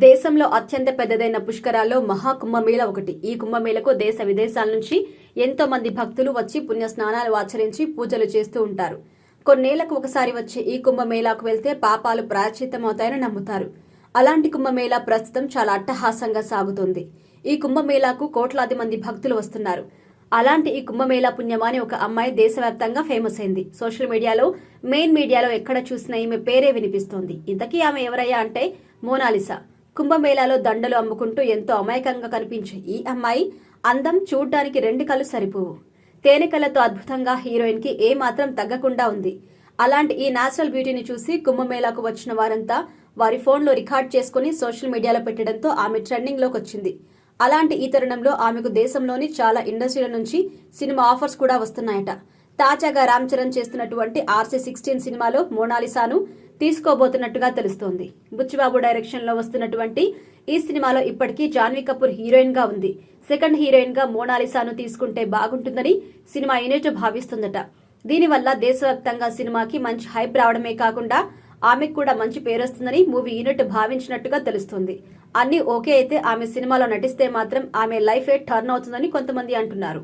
దేశంలో అత్యంత పెద్దదైన పుష్కరాల్లో మహాకుంభమేళ ఒకటి. ఈ కుంభమేళకు దేశ విదేశాల నుంచి ఎంతో మంది భక్తులు వచ్చి పుణ్య స్నానాలు ఆచరించి పూజలు చేస్తూ ఉంటారు. కొన్నేళ్లకు ఒకసారి వచ్చే ఈ కుంభమేళాకు వెళ్తే పాపాలు ప్రాయశ్చిత్తమవుతాయని నమ్ముతారు. అలాంటి కుంభమేళా ప్రస్తుతం చాలా అట్టహాసంగా సాగుతోంది. ఈ కుంభమేళాకు కోట్లాది మంది భక్తులు వస్తున్నారు. అలాంటి ఈ కుంభమేళా పుణ్యమాని ఒక అమ్మాయి దేశవ్యాప్తంగా ఫేమస్ అయింది. సోషల్ మీడియాలో, మెయిన్ మీడియాలో ఎక్కడ చూసినా ఈమె పేరే వినిపిస్తోంది. ఇంతకీ ఆమె ఎవరయ్యా అంటే మోనాలిసా. కుంభమేళాలో దండలు అమ్ముకుంటూ ఎంతో అమాయకంగా కనిపించే ఈ అమ్మాయి అందం చూడ్డానికి 2 కళ్ళు సరిపోవు. తేనెకలతో అద్భుతంగా హీరోయిన్ కి ఏ మాత్రం తగ్గకుండా ఉంది. అలాంటి ఈ నేచురల్ బ్యూటీని చూసి కుంభమేళాకు వచ్చిన వారంతా వారి ఫోన్లో రికార్డ్ చేసుకుని సోషల్ మీడియాలో పెట్టడంతో ఆమె ట్రెండింగ్ లోకి వచ్చింది. అలాంటి ఈ తరుణంలో ఆమెకు దేశంలోని చాలా ఇండస్ట్రీల నుంచి సినిమా ఆఫర్స్ కూడా వస్తున్నాయట. తాజాగా రామ్ చరణ్ చేస్తున్నటువంటి RC16 సినిమాలో మోనాలిసాను తీసుకోబోతున్నట్టుగా తెలుస్తోంది. బుచ్చిబాబు డైరెక్షన్ లో వస్తున్నటువంటి ఈ సినిమాలో ఇప్పటికీ జాన్వీ కపూర్ హీరోయిన్ గా ఉంది. సెకండ్ హీరోయిన్ గా మోనాలిసాను తీసుకుంటే బాగుంటుందని సినిమా యూనిట్ భావిస్తుందట. దీనివల్ల దేశవ్యాప్తంగా సినిమాకి మంచి హైప్ రావడమే కాకుండా ఆమెకు కూడా మంచి పేరొస్తుందని మూవీ యూనిట్ భావించినట్టుగా తెలుస్తుంది. అన్ని ఓకే అయితే ఆమె సినిమాలో నటిస్తే మాత్రం ఆమె లైఫే టర్న్ అవుతుందని కొంతమంది అంటున్నారు.